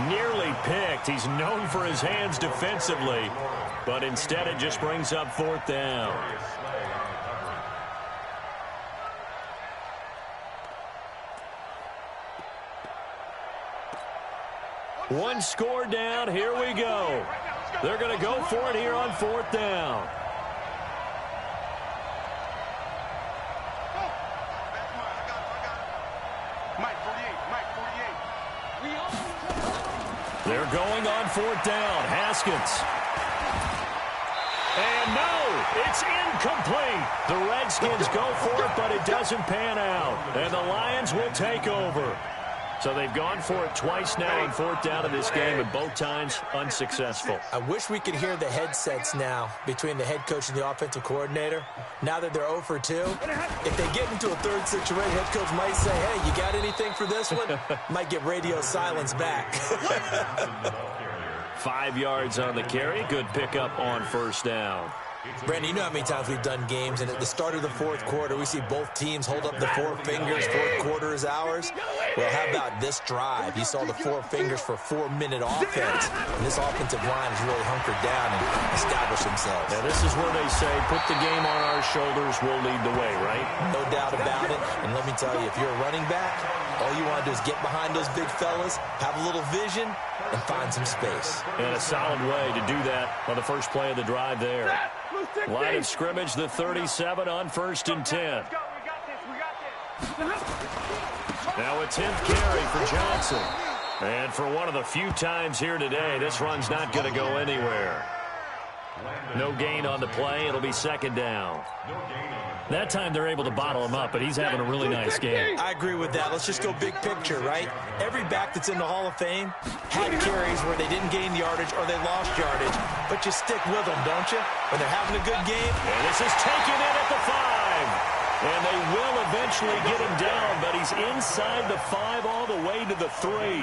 Nearly picked. He's known for his hands defensively, but instead it just brings up 4th down. One score down. Here we go. They're going to go for it here on 4th down. They're going on 4th down. Haskins. And no, it's incomplete. The Redskins go for it, but it doesn't pan out. And the Lions will take over. So they've gone for it twice now on 4th down in this game, and both times unsuccessful. I wish we could hear the headsets now between the head coach and the offensive coordinator. Now that they're 0 for 2, if they get into a 3rd situation, head coach might say, hey, you got anything for this one? Might get radio silence back. 5 yards on the carry. Good pickup on 1st down. Brandon, you know how many times we've done games, and at the start of the fourth quarter, we see both teams hold up the four fingers, fourth quarter is ours. Well, how about this drive? You saw the four fingers for a 4-minute offense, and this offensive line has really hunkered down and established themselves. Now, this is where they say, put the game on our shoulders, we'll lead the way, right? No doubt about it, and let me tell you, if you're a running back, all you want to do is get behind those big fellas, have a little vision, and find some space. And a solid way to do that on the first play of the drive there. Line of scrimmage, the 37 on 1st and 10. Now a 10th carry for Johnson. And for one of the few times here today, this run's not going to go anywhere. No gain on the play. It'll be 2nd down. That time they're able to bottle him up, but he's having a really nice game. I agree with that. Let's just go big picture, right? Every back that's in the Hall of Fame had carries where they didn't gain yardage or they lost yardage, but you stick with them, don't you? When they're having a good game. And this is taken in at the 5. And they will eventually get him down, but he's inside the 5 all the way to the 3.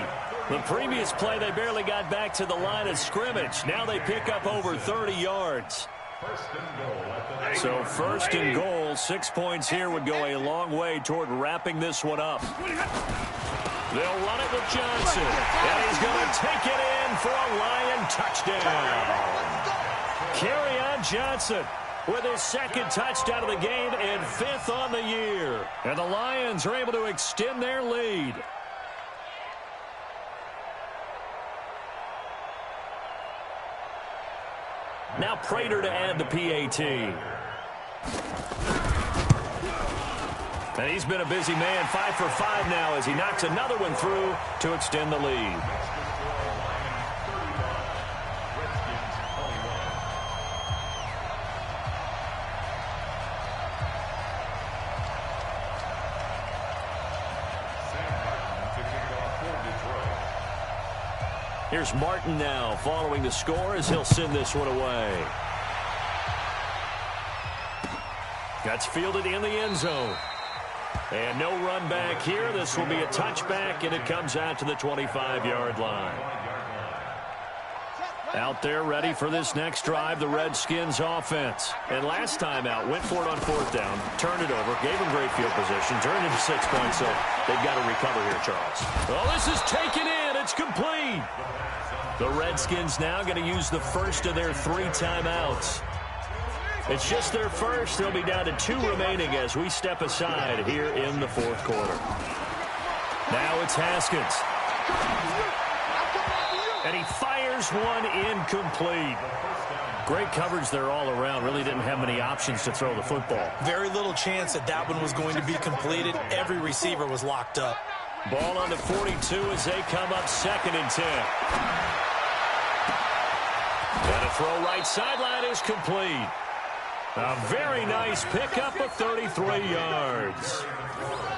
The previous play, they barely got back to the line of scrimmage. Now they pick up over 30 yards. So 1st and goal, 6 points here would go a long way toward wrapping this one up. They'll run it with Johnson, and he's going to take it in for a Lion touchdown. Kerryon Johnson with his 2nd touchdown of the game and 5th on the year. And the Lions are able to extend their lead. Now Prater to add the PAT. And he's been a busy man, 5 for 5 now as he knocks another one through to extend the lead. Here's Martin now following the score as he'll send this one away. That's fielded in the end zone. And no run back here. This will be a touchback, and it comes out to the 25-yard line. Out there ready for this next drive, the Redskins offense. And last time out, went for it on 4th down, turned it over, gave them great field position, turned into 6 points, so they've got to recover here, Charles. Well, this is taken in. It's complete. The Redskins now going to use the first of their 3 timeouts. It's just their first. They'll be down to 2 remaining as we step aside here in the 4th quarter. Now it's Haskins. And he fires one incomplete. Great coverage there all around. Really didn't have many options to throw the football. Very little chance that that one was going to be completed. Every receiver was locked up. Ball on the 42 as they come up 2nd and 10. And a throw right sideline is complete. A very nice pickup of 33 yards.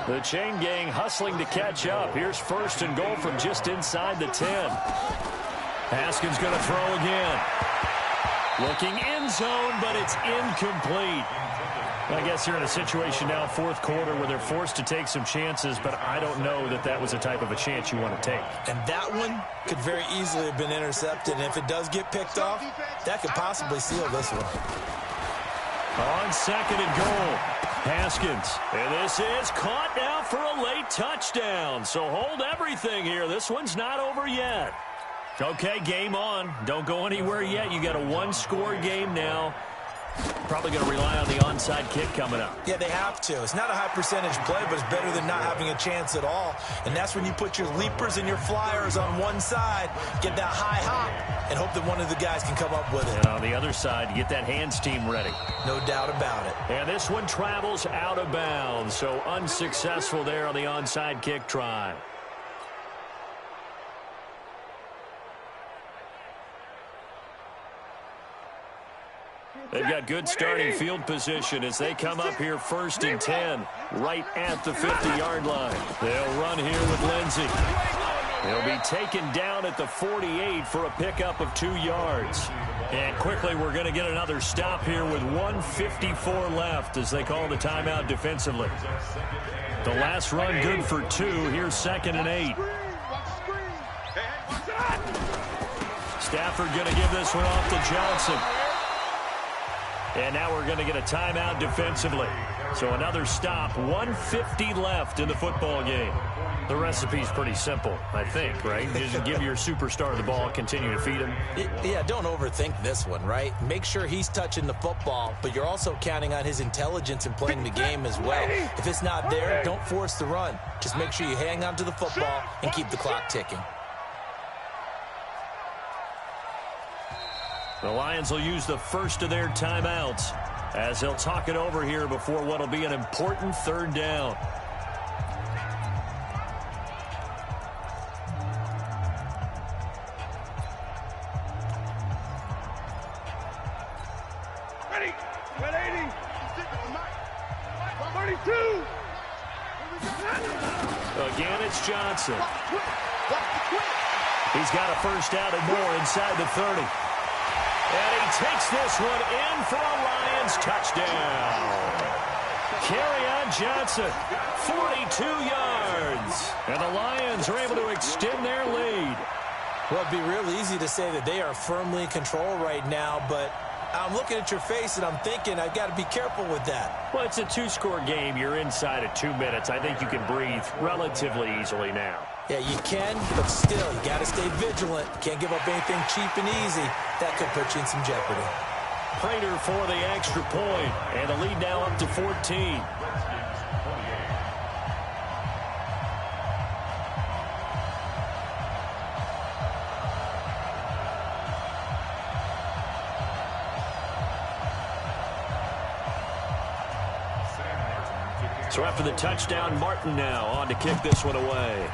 The chain gang hustling to catch up. Here's 1st and goal from just inside the 10. Haskins going to throw again. Looking end zone, but it's incomplete. I guess you're in a situation now, 4th quarter, where they're forced to take some chances, but I don't know that that was the type of a chance you want to take. And that one could very easily have been intercepted, and if it does get picked off, that could possibly seal this one. On 2nd and goal, Haskins. And this is caught now for a late touchdown. So hold everything here. This one's not over yet. Okay, game on. Don't go anywhere yet. You got a 1-score game now. Probably going to rely on the onside kick coming up. Yeah, they have to. It's not a high percentage play, but it's better than not having a chance at all. And that's when you put your leapers and your flyers on one side, get that high hop, and hope that one of the guys can come up with it. And on the other side, get that hands team ready. No doubt about it. And this one travels out of bounds, so unsuccessful there on the onside kick try. They've got good starting field position as they come up here 1st and 10, right at the 50-yard line. They'll run here with Lindsey. He'll be taken down at the 48 for a pickup of 2 yards. And quickly, we're going to get another stop here with 1:54 left as they call the timeout defensively. The last run good for 2. Here's 2nd and 8. Stafford going to give this one off to Johnson. And now we're going to get a timeout defensively. So another stop, 150 left in the football game. The recipe's pretty simple, I think, right? Just give your superstar the ball, continue to feed him. Yeah, don't overthink this one, right? Make sure he's touching the football, but you're also counting on his intelligence in playing the game as well. If it's not there, don't force the run. Just make sure you hang on to the football and keep the clock ticking. The Lions will use the first of their timeouts as they'll talk it over here before what will be an important third down. Ready. 180. 32. Again, it's Johnson. He's got a first down and more inside the 30. And he takes this one in for a Lions touchdown. Kerryon Johnson, 42 yards. And the Lions are able to extend their lead. Well, it'd be real easy to say that they are firmly in control right now, but I'm looking at your face and I'm thinking I've got to be careful with that. Well, it's a two-score game. You're inside of 2 minutes. I think you can breathe relatively easily now. Yeah, you can, but still, you got to stay vigilant. Can't give up anything cheap and easy. That could put you in some jeopardy. Prater for the extra point, and the lead now up to 14. So after the touchdown, Martin now on to kick this one away.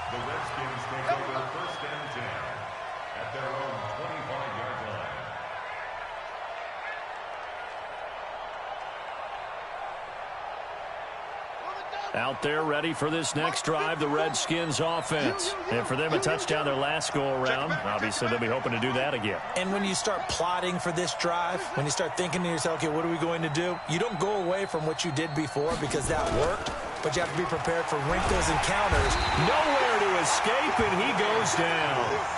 The Redskins take over first and 10 at their own 25-yard line. Out there ready for this next drive, the Redskins offense. And for them, a touchdown their last go-around. Obviously, they'll be hoping to do that again. And when you start plotting for this drive, when you start thinking to yourself, okay, what are we going to do? You don't go away from what you did before because that worked, but you have to be prepared for wrinkles and counters. Nowhere to escape, and he goes down.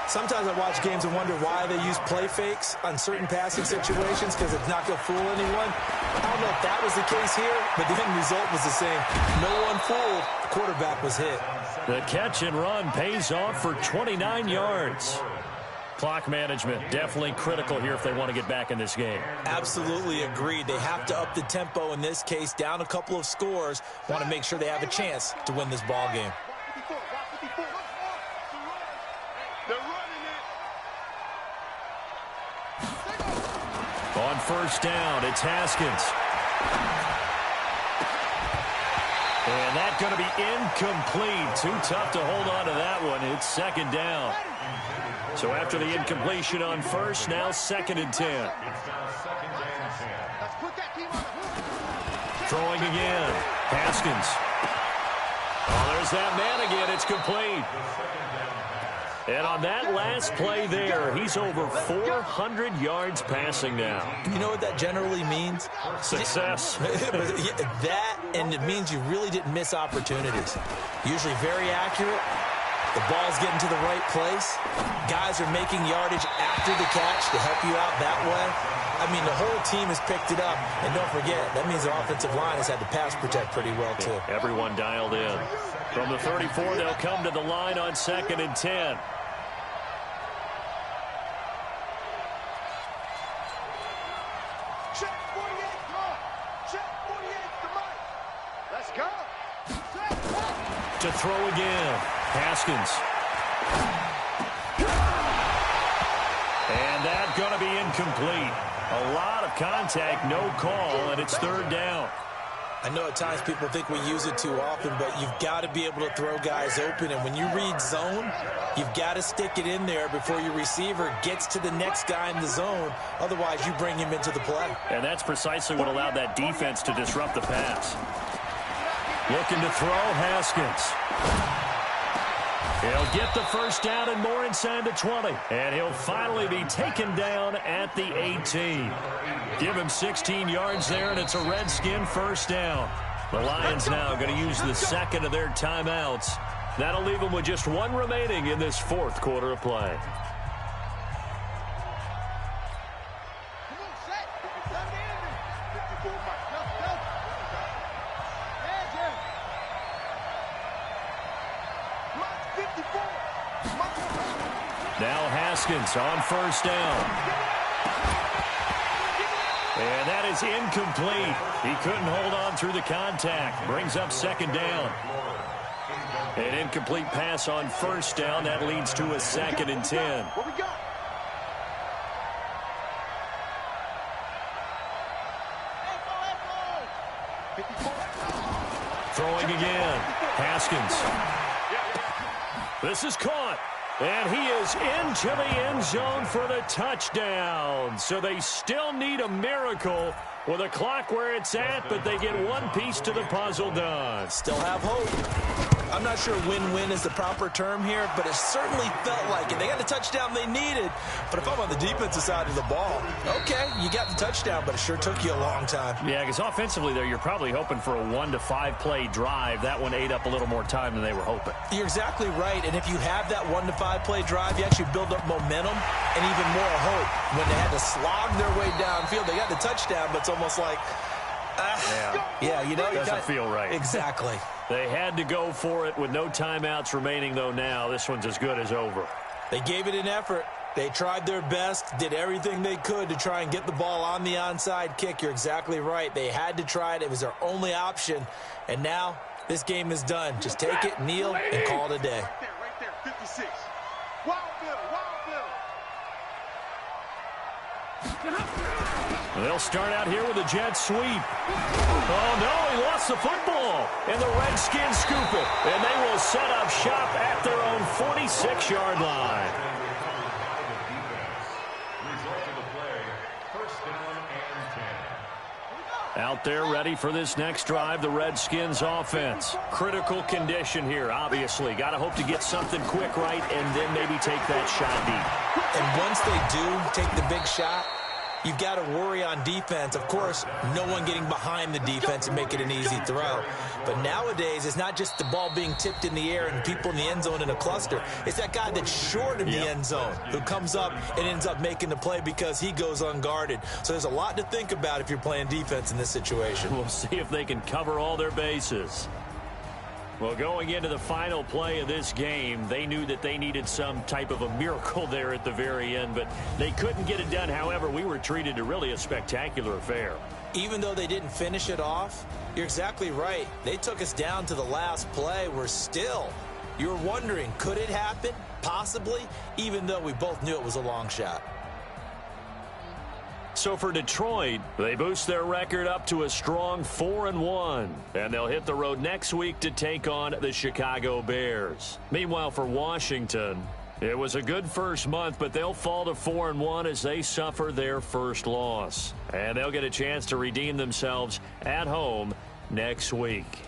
Sometimes I watch games and wonder why they use play fakes on certain passing situations because it's not going to fool anyone. I don't know if that was the case here, but the end result was the same. No one fooled. The quarterback was hit. The catch and run pays off for 29 yards. Clock management definitely critical here if they want to get back in this game. Absolutely agreed. They have to up the tempo in this case, down a couple of scores. Want to make sure they have a chance to win this ball game. On first down, it's Haskins. And that's going to be incomplete. Too tough to hold on to that one. It's second down. So after the incompletion on first, now second and 10. Throwing again. Haskins. Oh, there's that man again. It's complete. And on that last play there, he's over 400 yards passing now. You know what that generally means? Success. That, and it means you really didn't miss opportunities. Usually very accurate. The ball's getting to the right place. Guys are making yardage after the catch to help you out that way. I mean, the whole team has picked it up. And don't forget, that means the offensive line has had to pass protect pretty well, too. Everyone dialed in. From the 34, they'll come to the line on second and 10. Check 48, come on. Check 48, the mic. Let's go. To throw again. Haskins. And that's going to be incomplete. A lot of contact, no call, and it's third down. I know at times people think we use it too often, but you've got to be able to throw guys open. And when you read zone, you've got to stick it in there before your receiver gets to the next guy in the zone. Otherwise, you bring him into the play. And that's precisely what allowed that defense to disrupt the pass. Looking to throw, Haskins. He'll get the first down and more inside the 20. And he'll finally be taken down at the 18. Give him 16 yards there, and it's a Redskin first down. The Lions now going to use the second of their timeouts That'll leave them with just one remaining in this fourth quarter of play. Now Haskins on first down. And that is incomplete. He couldn't hold on through the contact. Brings up second down. An incomplete pass on first down. That leads to a 2nd and 10. Throwing again. Haskins. This is caught. And he is into the end zone for the touchdown. So they still need a miracle with a clock where it's at, but they get one piece to the puzzle done. Still have hope. I'm not sure win-win is the proper term here, but it certainly felt like it. They got the touchdown they needed, but if I'm on the defensive side of the ball, okay, you got the touchdown, but it sure took you a long time. Yeah, because offensively there, you're probably hoping for a 1 to 5 play drive. That one ate up a little more time than they were hoping. You're exactly right, and if you have that 1 to 5 play drive, you actually build up momentum and even more hope. When they had to slog their way downfield, they got the touchdown, but it's almost like, you know, doesn't feel right. Exactly. They had to go for it with no timeouts remaining, though. Now this one's as good as over. They gave it an effort. They tried their best, did everything they could to try and get the ball on the onside kick. You're exactly right. They had to try it. It was their only option. And now this game is done. Just take it, kneel, and call it a day. Right there, 56. Wild Bill. They'll start out here with a jet sweep. Oh, no, he lost the football. And the Redskins scoop it. And they will set up shop at their own 46-yard line. Out there ready for this next drive, the Redskins offense. Critical condition here, obviously. Got to hope to get something quick right and then maybe take that shot deep. And once they do take the big shot, you've got to worry on defense. Of course, no one getting behind the defense and make it an easy throw. But nowadays, it's not just the ball being tipped in the air and people in the end zone in a cluster. It's that guy that's short of the end zone who comes up and ends up making the play because he goes unguarded. So there's a lot to think about if you're playing defense in this situation. We'll see if they can cover all their bases. Well, going into the final play of this game, they knew that they needed some type of a miracle there at the very end, but they couldn't get it done. However, we were treated to really a spectacular affair. Even though they didn't finish it off, you're exactly right. They took us down to the last play. You're wondering, could it happen? Possibly, even though we both knew it was a long shot. So for Detroit, they boost their record up to a strong 4-1. And they'll hit the road next week to take on the Chicago Bears. Meanwhile, for Washington, it was a good first month, but they'll fall to 4-1 as they suffer their first loss. And they'll get a chance to redeem themselves at home next week.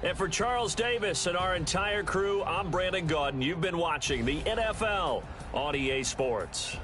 And for Charles Davis and our entire crew, I'm Brandon Gaudin. You've been watching the NFL on EA Sports.